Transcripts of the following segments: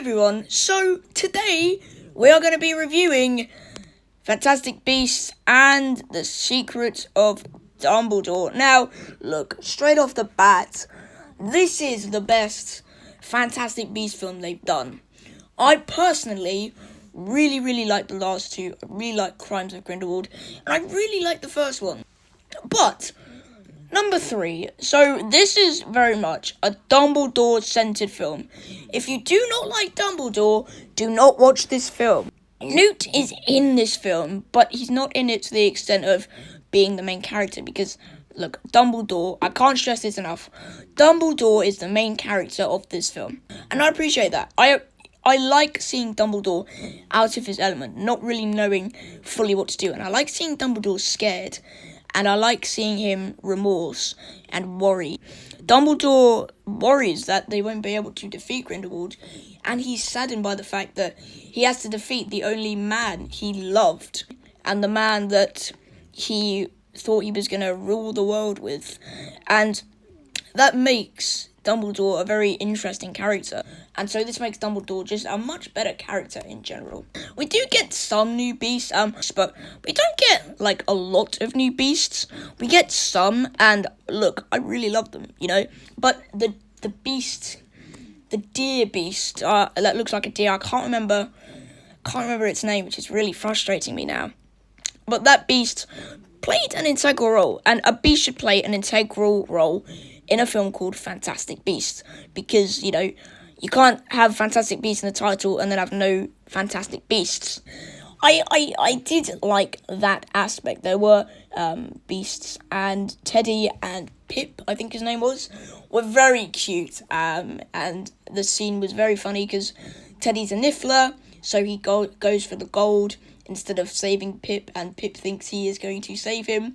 everyone, so today we are going to be reviewing Fantastic Beasts and the Secrets of Dumbledore. Now, look, straight off the bat, this is the best Fantastic Beasts film they've done. I personally really like the last two. I really like Crimes of Grindelwald, and I really like the first one. But number 3. So this is very much a Dumbledore-centered film. If you do not like Dumbledore, do not watch this film. Newt is in this film, but he's not in it to the extent of being the main character because, look, Dumbledore, I can't stress this enough, Dumbledore is the main character of this film. And I appreciate that. I like seeing Dumbledore out of his element, not really knowing fully what to do. And I like seeing Dumbledore scared. And I like seeing him remorse and worry. Dumbledore worries that they won't be able to defeat Grindelwald. And he's saddened by the fact that he has to defeat the only man he loved. And the man that he thought he was going to rule the world with. And that makes Dumbledore a very interesting character. And so this makes Dumbledore just a much better character in general. We do get some new beasts, but we don't get, like, a lot of new beasts. We get some, and look, I really love them, you know? But the beast, the deer beast, that looks like a deer, I can't remember its name, which is really frustrating me now. But that beast played an integral role, and a beast should play an integral role in a film called Fantastic Beasts, because, you know, you can't have Fantastic Beasts in the title and then have no Fantastic Beasts. I did like that aspect. There were beasts, and Teddy and Pip, I think his name was, were very cute, and the scene was very funny because Teddy's a niffler, so he goes for the gold instead of saving Pip, and Pip thinks he is going to save him,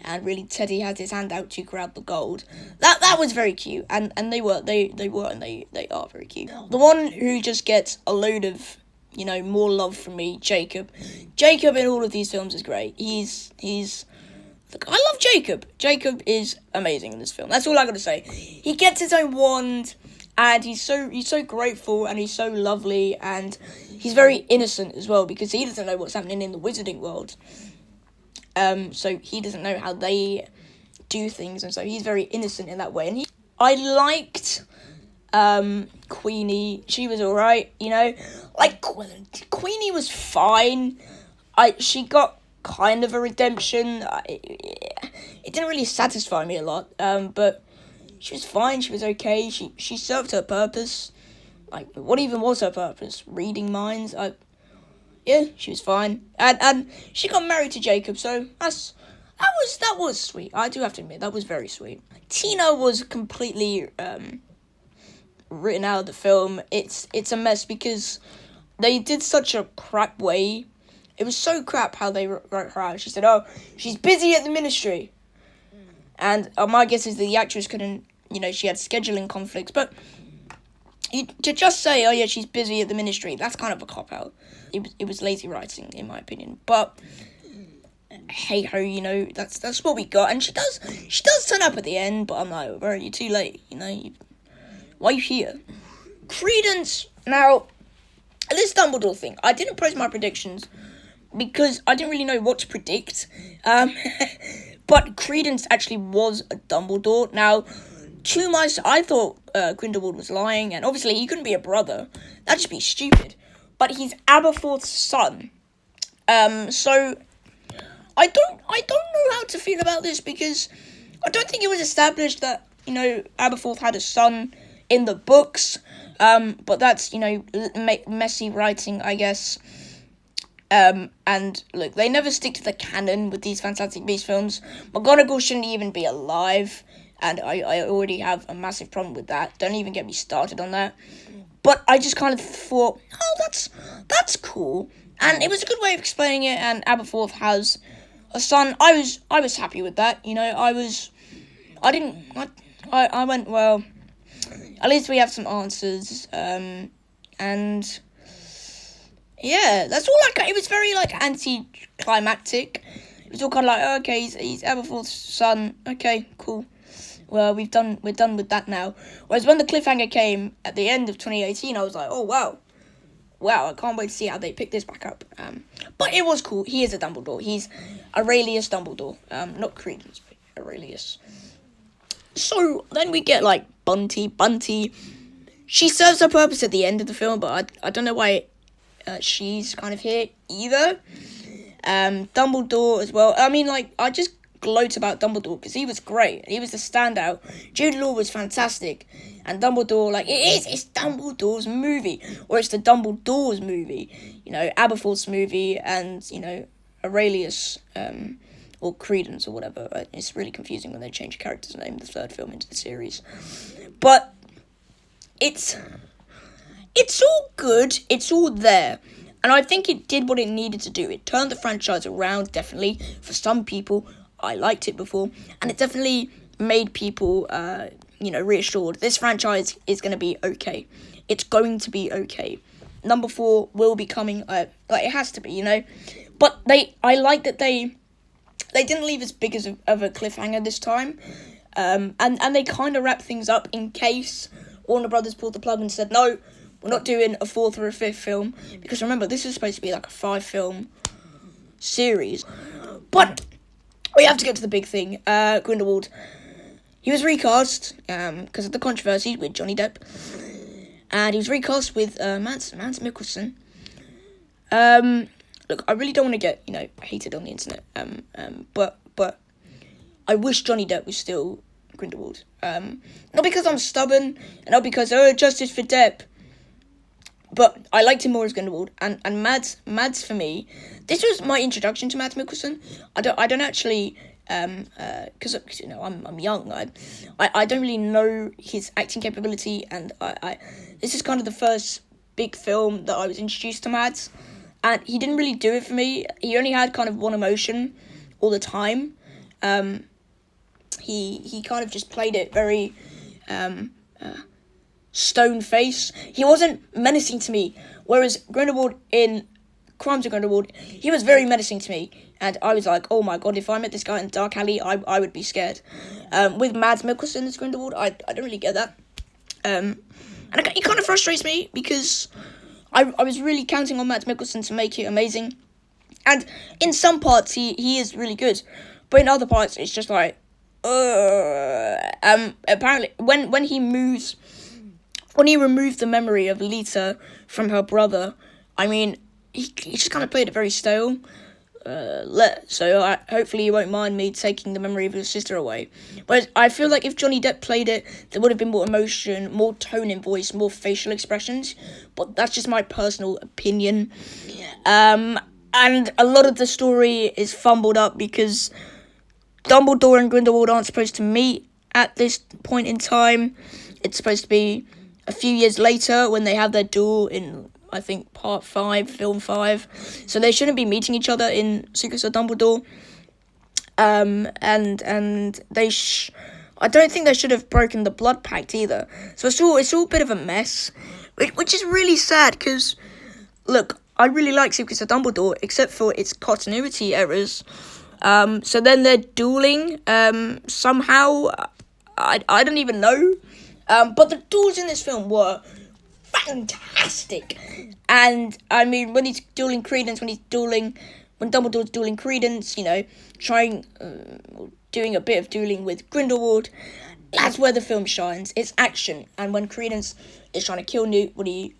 and really Teddy has his hand out to grab the gold. That was very cute, and they are very cute. The one who just gets a load of, you know, more love from me, Jacob. Jacob in all of these films is great. He's look, I love Jacob. Jacob is amazing in this film. That's all I gotta say. He gets his own wand, and he's so grateful, and he's so lovely, and he's very innocent as well, because he doesn't know what's happening in the wizarding world. So he doesn't know how they do things, and so he's very innocent in that way. And I liked Queenie. She was alright, you know. Like, Queenie was fine. She got kind of a redemption. It didn't really satisfy me a lot, but she was fine, she was okay, she served her purpose. Like, what even was her purpose? Reading minds? Yeah, she was fine. And she got married to Jacob, so that was sweet. I do have to admit, that was very sweet. Tina was completely written out of the film. It's a mess because they did such a crap way. It was so crap how they wrote her out. She said, oh, she's busy at the ministry. And my guess is the actress couldn't, you know, she had scheduling conflicts. But to just say, oh yeah, she's busy at the ministry, that's kind of a cop-out. It was lazy writing, in my opinion. But hey ho, you know, that's what we got. And she does turn up at the end, but I'm like, bro, you're too late, you know. Why are you here? Credence. Now, this Dumbledore thing, I didn't post my predictions because I didn't really know what to predict. But Credence actually was a Dumbledore. Now, I thought Grindelwald was lying, and obviously he couldn't be a brother. That'd just be stupid. But he's Aberforth's son. So I don't know how to feel about this, because I don't think it was established that, you know, Aberforth had a son in the books. But that's, you know, messy writing, I guess. And look, they never stick to the canon with these Fantastic Beasts films. McGonagall shouldn't even be alive, and I already have a massive problem with that. Don't even get me started on that. But I just kind of thought, oh, that's cool, and it was a good way of explaining it. And Aberforth has a son. I was happy with that. You know, I went, well, at least we have some answers. And yeah, that's all I got. It was very, like, anticlimactic. It was all kind of like, oh, okay, he's Aberforth's son. Okay, cool. Well, we're done with that now. Whereas when the cliffhanger came at the end of 2018, I was like, oh, wow, wow, I can't wait to see how they pick this back up. But it was cool. He is a Dumbledore. He's Aurelius Dumbledore. Not Credence, but Aurelius. So then we get like Bunty. She serves her purpose at the end of the film, but I don't know why she's kind of here either. Dumbledore as well. I mean, like, I just gloat about Dumbledore because he was great. He was the standout. Jude Law was fantastic. And Dumbledore, like, it's Dumbledore's movie. Or it's the Dumbledore's movie. You know, Aberforth's movie and, you know, Aurelius, or Credence or whatever. It's really confusing when they change a character's name in the third film into the series. But it's all good. It's all there. And I think it did what it needed to do. It turned the franchise around, definitely. For some people, I liked it before. And it definitely made people, reassured. This franchise is going to be okay. It's going to be okay. Number 4 will be coming, like it has to be, you know. But I like that they didn't leave as big of a cliffhanger this time. And they kind of wrapped things up in case Warner Brothers pulled the plug and said, no, we're not doing a 4th or a 5th film. Because remember, this is supposed to be like a 5-film series. But we have to get to the big thing. Grindelwald. He was recast because of the controversy with Johnny Depp. And he was recast with Mads Mikkelsen. Look, I really don't want to get, hated on the internet. But I wish Johnny Depp was still Grindelwald. Not because I'm stubborn, and not because, justice for Depp. But I liked him more as Grindelwald, and Mads for me, this was my introduction to Mads Mikkelsen. I don't actually, because I'm young. I don't really know his acting capability, and this is kind of the first big film that I was introduced to Mads, and he didn't really do it for me. He only had kind of one emotion all the time. He kind of just played it very stone face. He wasn't menacing to me, whereas Grindelwald in Crimes of Grindelwald, he was very menacing to me, and I was like, oh my god, if I met this guy in Dark Alley, I would be scared. With Mads Mikkelsen as Grindelwald, I don't really get that. And it kind of frustrates me, because I was really counting on Mads Mikkelsen to make it amazing, and in some parts he is really good, but in other parts it's just like, apparently when he removed the memory of Lita from her brother, I mean, he just kind of played it very stale. So hopefully you won't mind me taking the memory of his sister away. But I feel like if Johnny Depp played it, there would have been more emotion, more tone in voice, more facial expressions. But that's just my personal opinion. And a lot of the story is fumbled up because Dumbledore and Grindelwald aren't supposed to meet at this point in time. It's supposed to be a few years later when they have their duel in, I think, part 5, film 5. So they shouldn't be meeting each other in Secrets of Dumbledore. And they I don't think they should have broken the blood pact either. So it's all a bit of a mess, which is really sad because, look, I really like Secrets of Dumbledore, except for its continuity errors. So then they're dueling, somehow, I don't even know. But the duels in this film were fantastic. And, I mean, when he's dueling Credence, when Dumbledore's dueling Credence, doing a bit of dueling with Grindelwald, that's where the film shines. It's action. And when Credence is trying to kill Newt, when he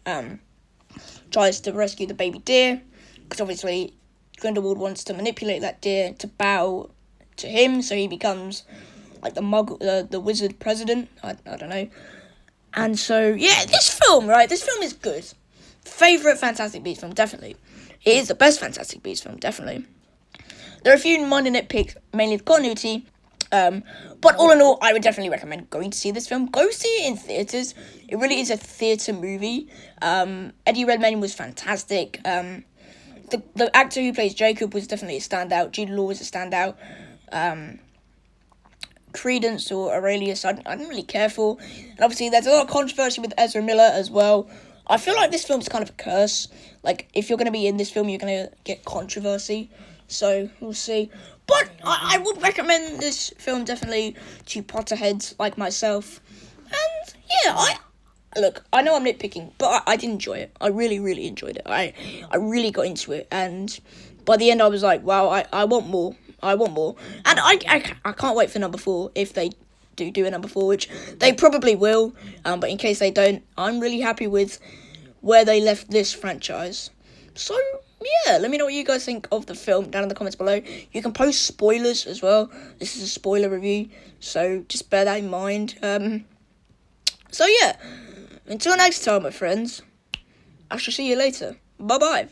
tries to rescue the baby deer, because obviously Grindelwald wants to manipulate that deer to bow to him, so he becomes like the wizard president. I don't know. And so, yeah, this film is good. Favourite Fantastic Beasts film, definitely. It is the best Fantastic Beasts film, definitely. There are a few minor nitpicks, mainly the continuity. But all in all, I would definitely recommend going to see this film. Go see it in theatres. It really is a theatre movie. Eddie Redmayne was fantastic. The actor who plays Jacob was definitely a standout. Jude Law was a standout. Credence or Aurelius, I don't really care for. And obviously, there's a lot of controversy with Ezra Miller as well. I feel like this film's kind of a curse. Like, if you're going to be in this film, you're going to get controversy. So, we'll see. But I would recommend this film definitely to Potterheads like myself. And, yeah, Look, I know I'm nitpicking, but I did enjoy it. I really, really enjoyed it. I really got into it, and by the end, I was like, wow, I want more. I want more, and I can't wait for number 4 if they do a number 4, which they probably will. But in case they don't, I'm really happy with where they left this franchise. So yeah, let me know what you guys think of the film down in the comments below. You can post spoilers as well. This is a spoiler review, so just bear that in mind. So yeah, until next time, my friends, I shall see you later. Bye-bye.